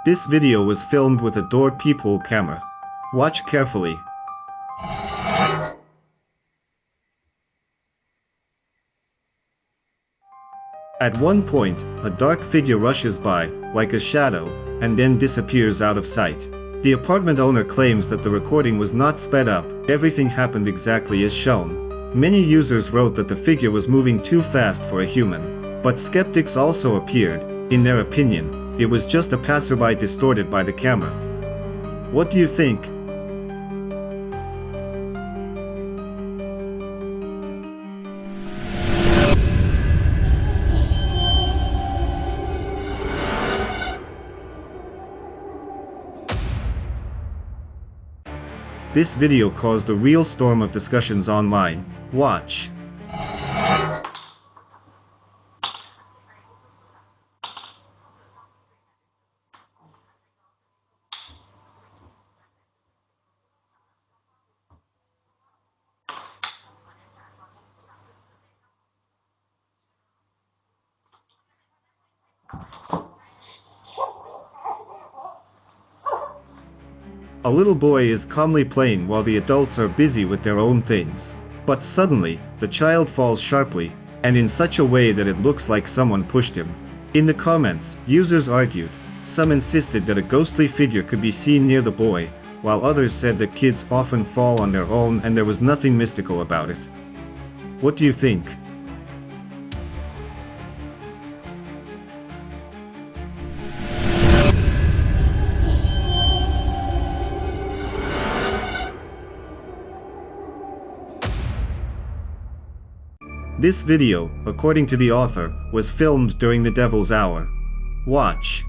This video was filmed with a door peephole camera. Watch carefully. At one point, a dark figure rushes by, like a shadow, and then disappears out of sight. The apartment owner claims that the recording was not sped up, everything happened exactly as shown. Many users wrote that the figure was moving too fast for a human. But skeptics also appeared. In their opinion, it was just a passerby distorted by the camera. What do you think? This video caused a real storm of discussions online. Watch. A little boy is calmly playing while the adults are busy with their own things. But suddenly, the child falls sharply, and in such a way that it looks like someone pushed him. In the comments, users argued. Some insisted that a ghostly figure could be seen near the boy, while others said that kids often fall on their own and there was nothing mystical about it. What do you think? This video, according to the author, was filmed during the Devil's Hour. Watch.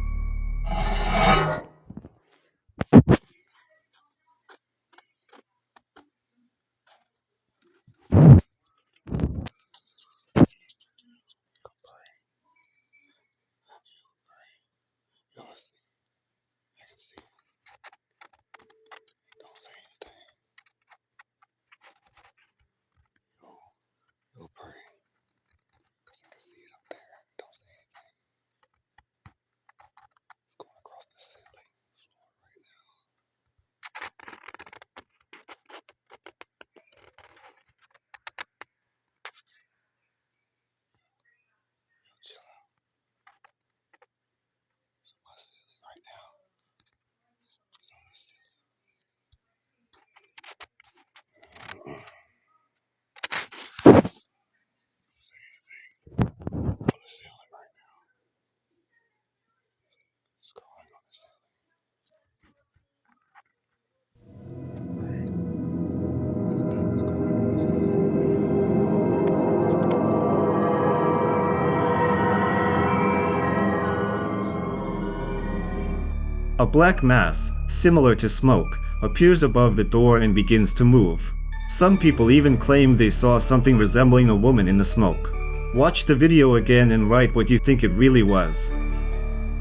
A black mass, similar to smoke, appears above the door and begins to move. Some people even claim they saw something resembling a woman in the smoke. Watch the video again and write what you think it really was.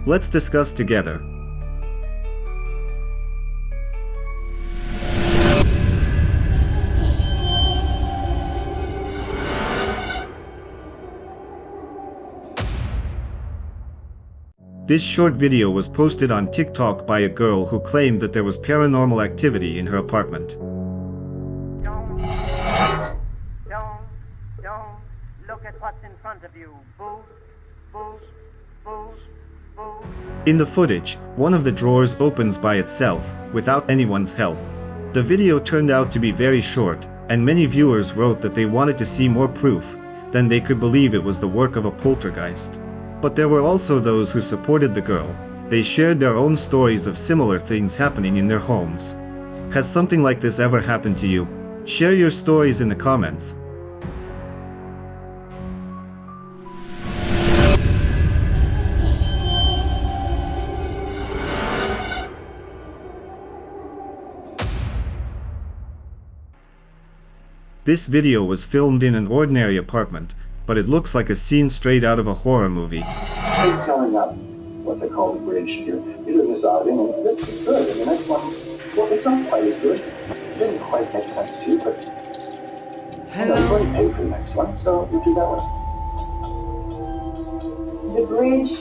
Let's discuss together. This short video was posted on TikTok by a girl who claimed that there was paranormal activity in her apartment. Don't look at what's in front of you. Boo. In the footage, one of the drawers opens by itself, without anyone's help. The video turned out to be very short, and many viewers wrote that they wanted to see more proof, than they could believe it was the work of a poltergeist. But there were also those who supported the girl. They shared their own stories of similar things happening in their homes. Has something like this ever happened to you? Share your stories in the comments. This video was filmed in an ordinary apartment, but it looks like a scene straight out of a horror movie. I'm going up what they call the bridge here. You do this outing, and this is good. And the next one, well, it's not quite as good. It didn't quite make sense to you, but Hello. you've already paid for the next one, so you do that one. The bridge,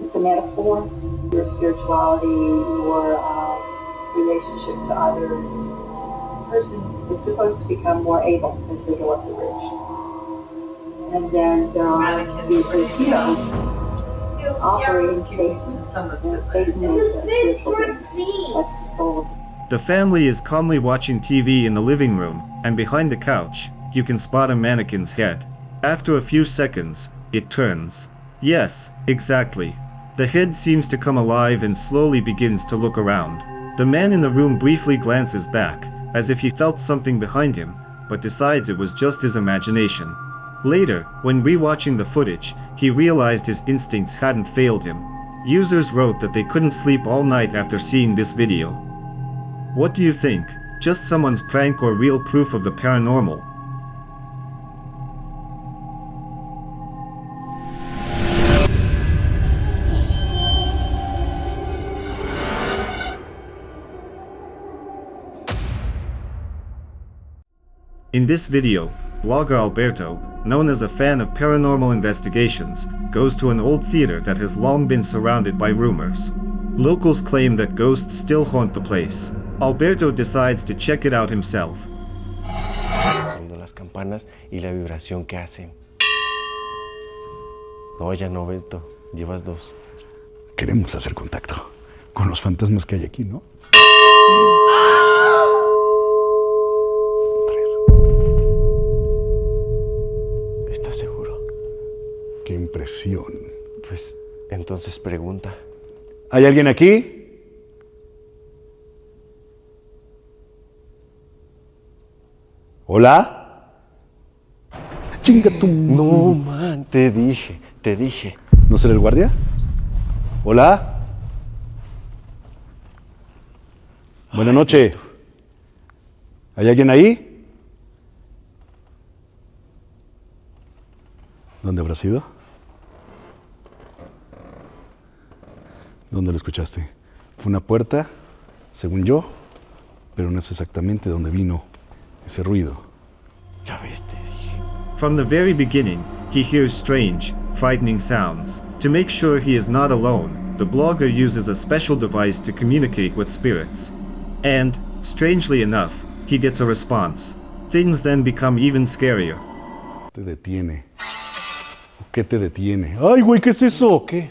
it's a metaphor. your spirituality, your relationship to others. The person is supposed to become more able as they go up the ridge. And then there are the Filipinos operating faith as a spiritual being. That's the soul. The family is calmly watching TV in the living room, and behind the couch, you can spot a mannequin's head. After a few seconds, it turns. Yes, exactly. The head seems to come alive and slowly begins to look around. The man in the room briefly glances back, as if he felt something behind him, but decides it was just his imagination. Later, when rewatching the footage, he realized his instincts hadn't failed him. Users wrote that they couldn't sleep all night after seeing this video. What do you think? Just someone's prank or real proof of the paranormal? In this video, blogger Alberto, known as a fan of paranormal investigations, goes to an old theater that has long been surrounded by rumors. Locals claim that ghosts still haunt the place. Alberto decides to check it out himself. Las campanas y la vibración que hacen. No, ya no, Beto. Llevas dos. Queremos hacer contacto con los fantasmas que hay aquí, ¿no? ¿Estás seguro? ¡Qué impresión! Pues, entonces pregunta. ¿Hay alguien aquí? ¿Hola? ¡Chinga tu... No, man, te dije. ¿No será el guardia? ¿Hola? Buenas noches. ¿Hay alguien ahí? ¿Dónde habrá sido? ¿Dónde lo escuchaste? Fue una puerta, según yo, pero no es exactamente donde vino ese ruido. Ya ves, te dije. From the very beginning, he hears strange, frightening sounds. To make sure he is not alone, the blogger uses a special device to communicate with spirits. And, strangely enough, he gets a response. Things then become even scarier. Te detiene. ¿Qué te detiene? ¡Ay, güey! ¿Qué es eso? ¿Qué?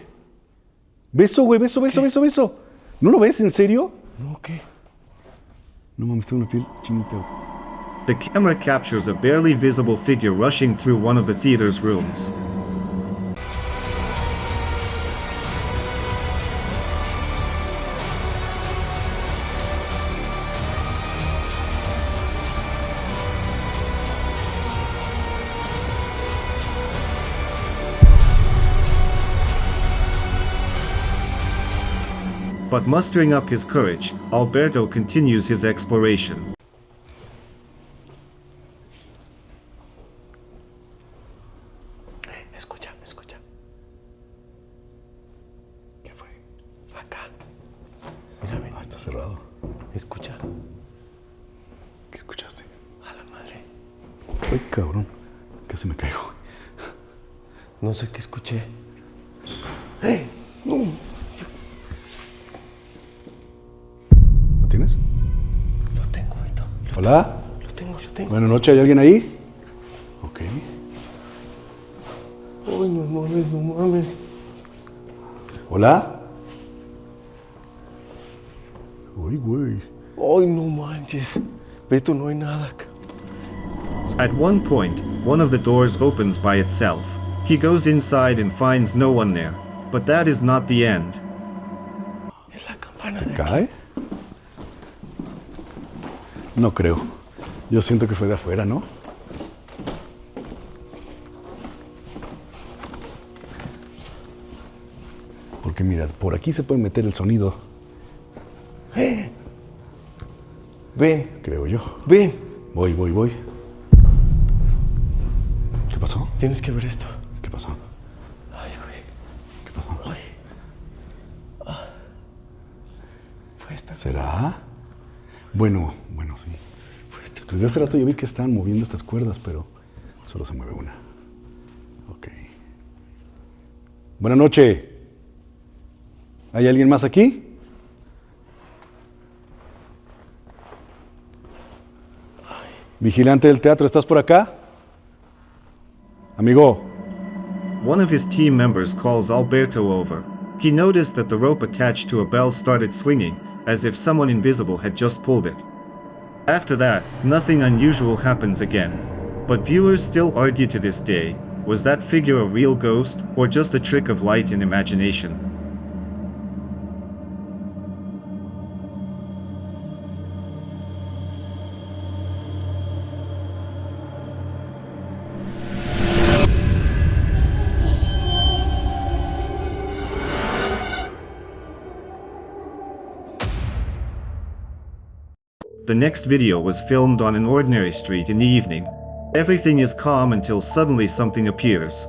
Beso, güey, beso. ¿No lo ves? ¿En serio? No, ¿qué? No mames, tengo una piel chinita. The camera captures a barely visible figure rushing through one of the theater's rooms. But mustering up his courage, Alberto continues his exploration. Escucha. ¿Qué fue? Acá. Mira, ven. Está cerrado. Escucha. ¿Qué escuchaste? A la madre. Ay, cabrón. Casi me caigo. No sé qué escuché. ¡Eh! ¡No! ¿Lo tienes? Lo tengo, Beto. ¿Hola? Lo tengo. Buenas noches, ¿hay alguien ahí? Ok. Ay, no mames. ¿Hola? Uy, güey. Ay, no manches. Beto, no hay nada acá. At one point, one of the doors opens by itself. He goes inside and finds no one there. But that is not the end. Es la campana de aquí. ¿Cae? No creo. Yo siento que fue de afuera, ¿no? Porque mira, por aquí se puede meter el sonido. Ven, Creo yo. ven. Voy. ¿Qué pasó? Tienes que ver esto. ¿Qué pasó? Ay, güey. ¿Qué pasó? Ay. Fue esta. ¿Será? Bueno, sí. Desde hace rato yo vi que estaban moviendo estas cuerdas, pero solo se mueve una. Ok. Buenas noches. ¿Hay alguien más aquí? Vigilante del teatro, ¿estás por acá? Amigo. One of his team members calls Alberto over. He noticed that the rope attached to a bell started swinging, as if someone invisible had just pulled it. After that, nothing unusual happens again. But viewers still argue to this day, was that figure a real ghost, or just a trick of light and imagination? The next video was filmed on an ordinary street in the evening. Everything is calm until suddenly something appears.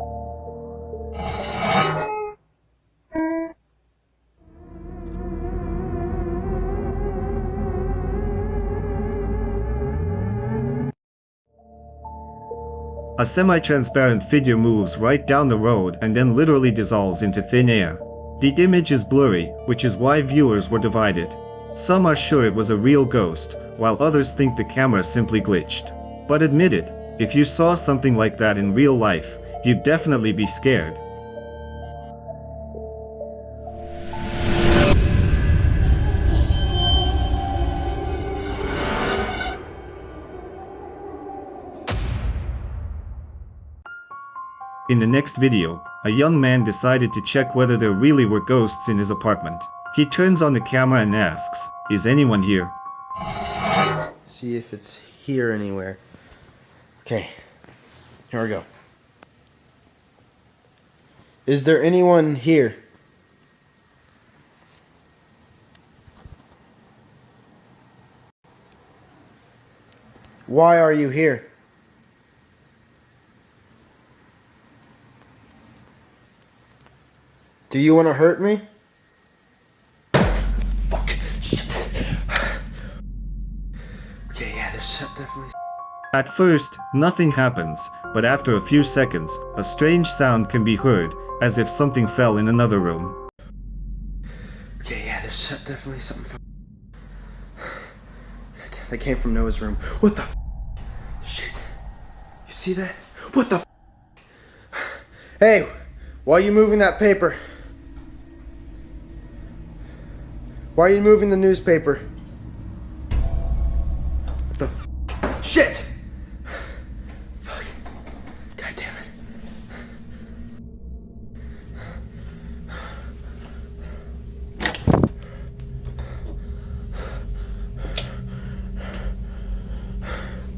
A semi-transparent figure moves right down the road and then literally dissolves into thin air. The image is blurry, which is why viewers were divided. Some are sure it was a real ghost, while others think the camera simply glitched. But admit it, if you saw something like that in real life, you'd definitely be scared. In the next video, a young man decided to check whether there really were ghosts in his apartment. He turns on the camera and asks, "Is anyone here?" See if it's here anywhere. Okay, here we go. Is there anyone here? Why are you here? Do you want to hurt me? Fuck. Okay, yeah, there's definitely... At first, nothing happens, but after a few seconds, a strange sound can be heard, as if something fell in another room. Okay, yeah, there's definitely something. That came from Noah's room. What the shit? You see that? What the Hey, why are you moving that paper? Why are you moving the newspaper? What the shit? Fuck. God damn it.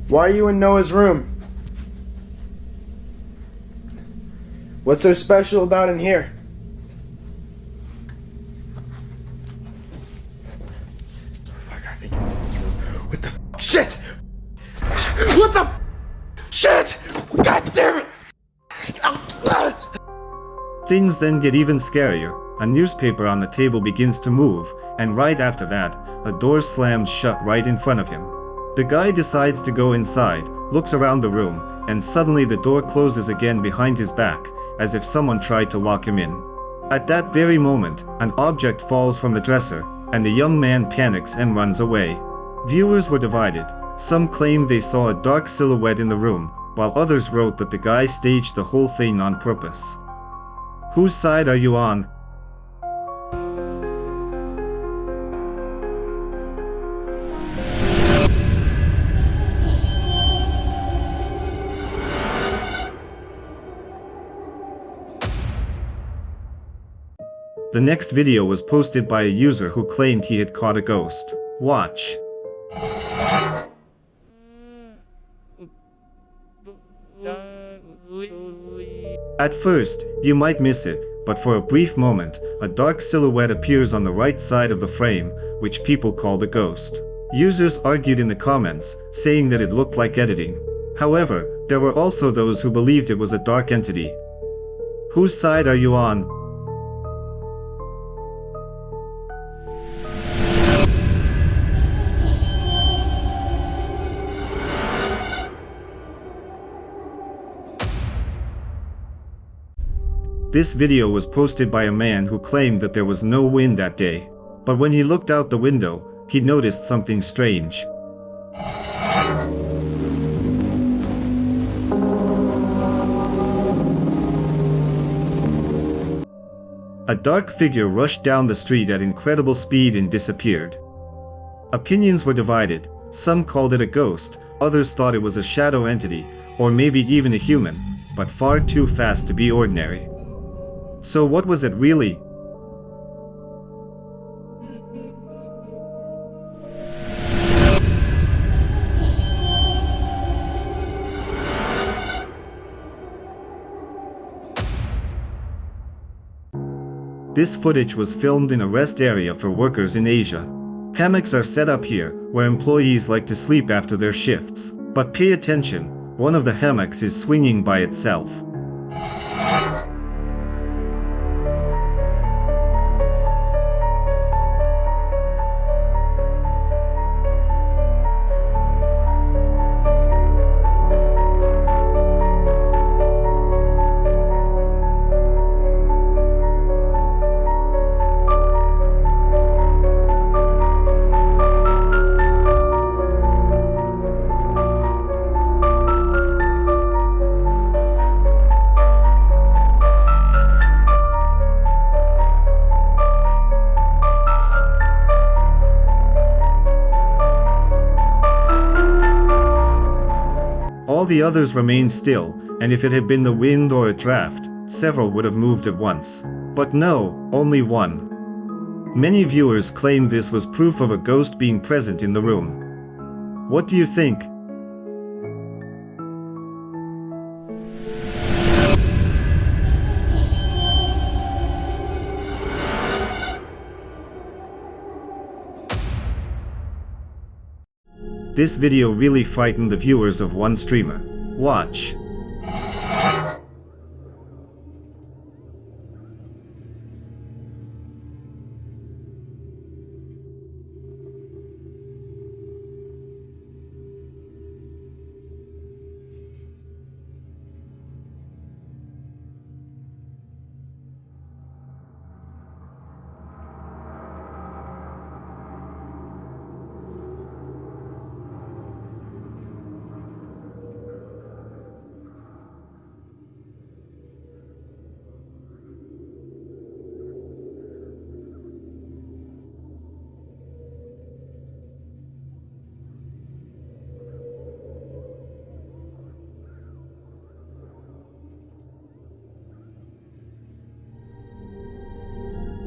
Why are you in Noah's room? What's so special about in here? Fuck, I think it's in his room. What the shit? What the shit? God damn it! Things then get even scarier. A newspaper on the table begins to move, and right after that, a door slams shut right in front of him. The guy decides to go inside, looks around the room, and suddenly the door closes again behind his back, as if someone tried to lock him in. At that very moment, an object falls from the dresser, and the young man panics and runs away. Viewers were divided. Some claimed they saw a dark silhouette in the room, while others wrote that the guy staged the whole thing on purpose. Whose side are you on? The next video was posted by a user who claimed he had caught a ghost. Watch. At first, you might miss it, but for a brief moment, a dark silhouette appears on the right side of the frame, which people called a ghost. Users argued in the comments, saying that it looked like editing. However, there were also those who believed it was a dark entity. Whose side are you on? This video was posted by a man who claimed that there was no wind that day. But when he looked out the window, he noticed something strange. A dark figure rushed down the street at incredible speed and disappeared. Opinions were divided. Some called it a ghost, others thought it was a shadow entity, or maybe even a human, but far too fast to be ordinary. So what was it really? This footage was filmed in a rest area for workers in Asia. Hammocks are set up here, where employees like to sleep after their shifts. But pay attention, one of the hammocks is swinging by itself. All the others remained still, and if it had been the wind or a draft, several would have moved at once. But no, only one. Many viewers claimed this was proof of a ghost being present in the room. What do you think? This video really frightened the viewers of one streamer. Watch.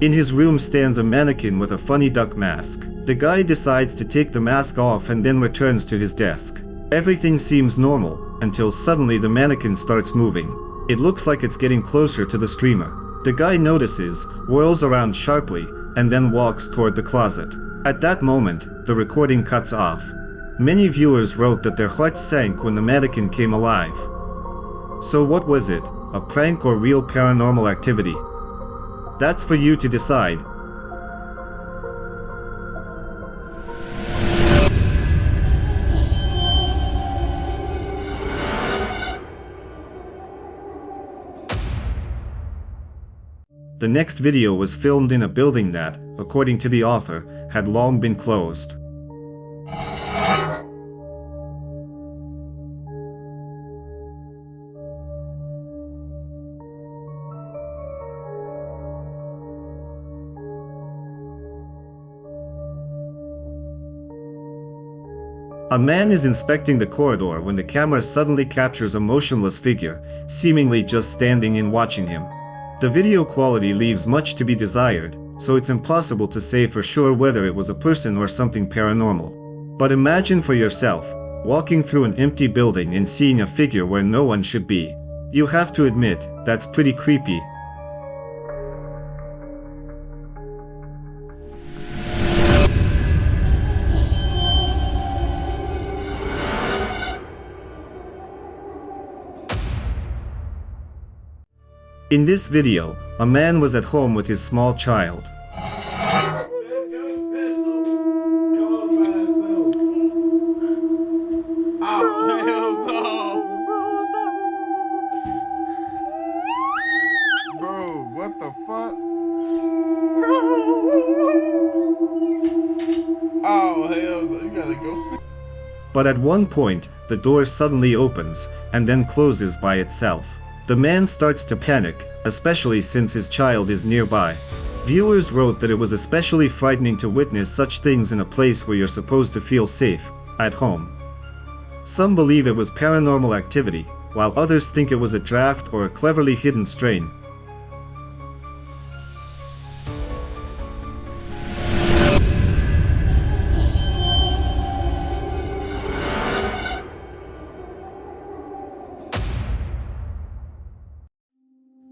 In his room stands a mannequin with a funny duck mask. The guy decides to take the mask off and then returns to his desk. Everything seems normal, until suddenly the mannequin starts moving. It looks like it's getting closer to the streamer. The guy notices, whirls around sharply, and then walks toward the closet. At that moment, the recording cuts off. Many viewers wrote that their hearts sank when the mannequin came alive. So what was it? A prank or real paranormal activity? That's for you to decide. The next video was filmed in a building that, according to the author, had long been closed. A man is inspecting the corridor when the camera suddenly captures a motionless figure, seemingly just standing and watching him. The video quality leaves much to be desired, so it's impossible to say for sure whether it was a person or something paranormal. But imagine for yourself, walking through an empty building and seeing a figure where no one should be. You have to admit, that's pretty creepy. In this video, a man was at home with his small child. Bro, But at one point, the door suddenly opens and then closes by itself. The man starts to panic, especially since his child is nearby. Viewers wrote that it was especially frightening to witness such things in a place where you're supposed to feel safe, at home. Some believe it was paranormal activity, while others think it was a draft or a cleverly hidden strain.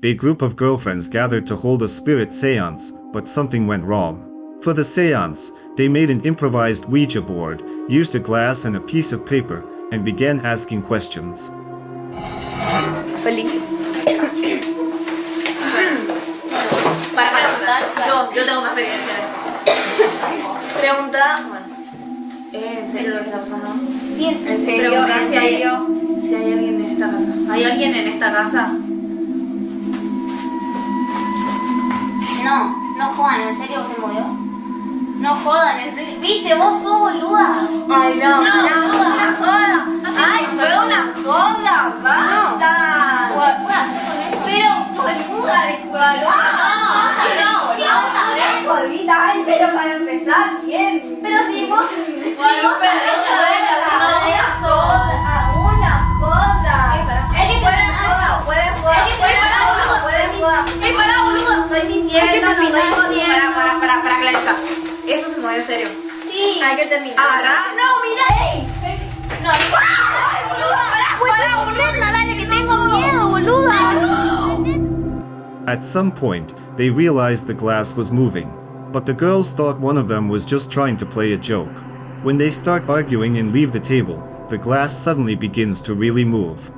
A group of girlfriends gathered to hold a spirit seance, but something went wrong. For the seance, they made an improvised Ouija board, used a glass and a piece of paper, and began asking questions. Feliz. Yo tengo más experiencia. Pregunta, bueno, ¿en serio lo que está pasando? Sí, en serio. Pregunta si hay alguien en esta casa. ¿Hay alguien en esta casa? No jodan, ¿en serio se movió? No jodan, ¿en serio? ¿Viste? Vos sos boluda. Ay, no, una joda. Ay, fue una joda, basta. ¿Puedo hacer con esto? Pero, boluda de culo. No, vamos a ver, jodita. Ay, pero para empezar, bien. Pero si vos... Bueno, pero una joda. ¡Ey, pará, boludo! No estoy mintiendo, no estoy jodiendo. Para Clarisa. Eso se movió serio. Sí. Hay que terminar. ¿Ahora? No, mira. ¡Ey! No, ¡Ay, boluda! ¡Pará, boluda! Dale, que tengo miedo, boluda. At some point, they realized the glass was moving, but the girls thought one of them was just trying to play a joke. When they start arguing and leave the table, the glass suddenly begins to really move.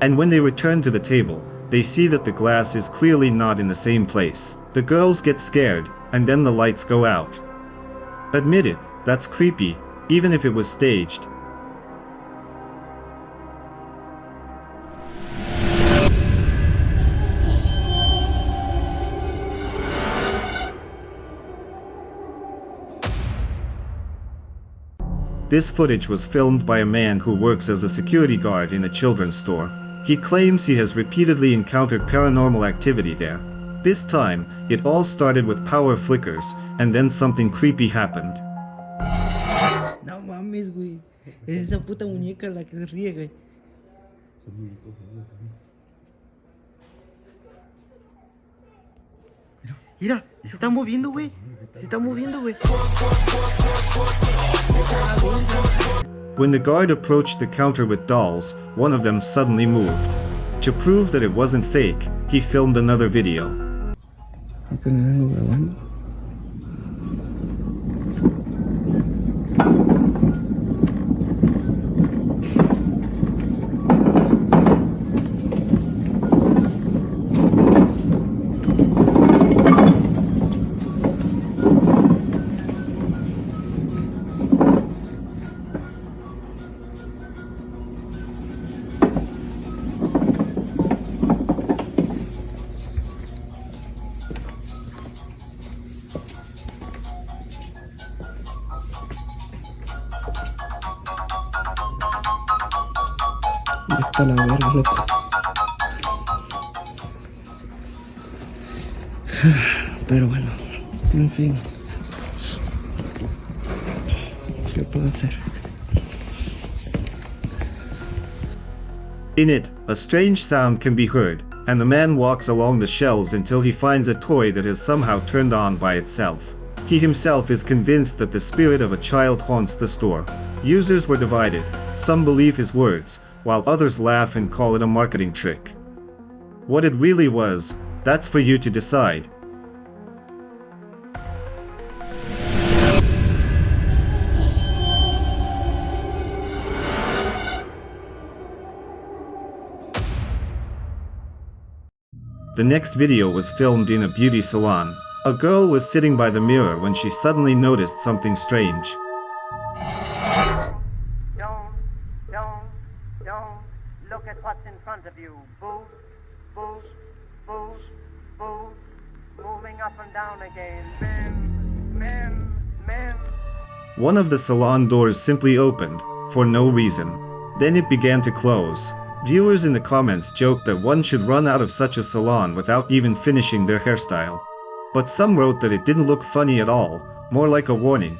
And when they return to the table, they see that the glass is clearly not in the same place. The girls get scared, and then the lights go out. Admit it, that's creepy, even if it was staged. This footage was filmed by a man who works as a security guard in a children's store. He claims he has repeatedly encountered paranormal activity there. This time, it all started with power flickers, and then something creepy happened. No mames, güey. Es esa puta muñeca la que se ríe, güey. Mira, se está moviendo, güey. Se está moviendo, güey. When the guard approached the counter with dolls, one of them suddenly moved. To prove that it wasn't fake, he filmed another video. Apenas vengo grabando. Está la verga, loco. Pero bueno, en fin. ¿Qué puedo hacer? In it, a strange sound can be heard, and the man walks along the shelves until he finds a toy that has somehow turned on by itself. He himself is convinced that the spirit of a child haunts the store. Users were divided. Some believe his words, while others laugh and call it a marketing trick. What it really was, that's for you to decide. The next video was filmed in a beauty salon. A girl was sitting by the mirror when she suddenly noticed something strange. Don't look at what's in front of you. Booze, booze, booze, booze, moving up and down again. Mem. One of the salon doors simply opened, for no reason. Then it began to close. Viewers in the comments joked that one should run out of such a salon without even finishing their hairstyle. But some wrote that it didn't look funny at all, more like a warning.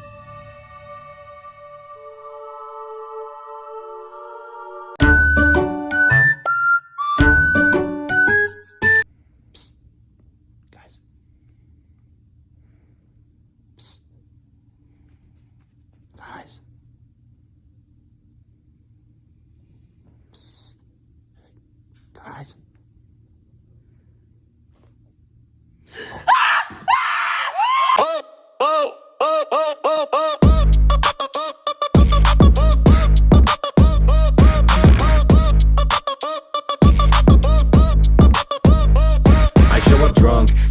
Guys. Psst. Guys. Psst. Guys.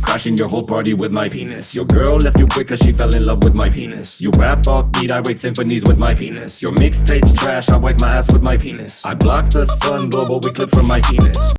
Crashing your whole party with my penis. Your girl left you quick cause she fell in love with my penis. You rap off beat, I write symphonies with my penis. Your mixtape's trash, I wipe my ass with my penis. I block the sun, global we clip from my penis.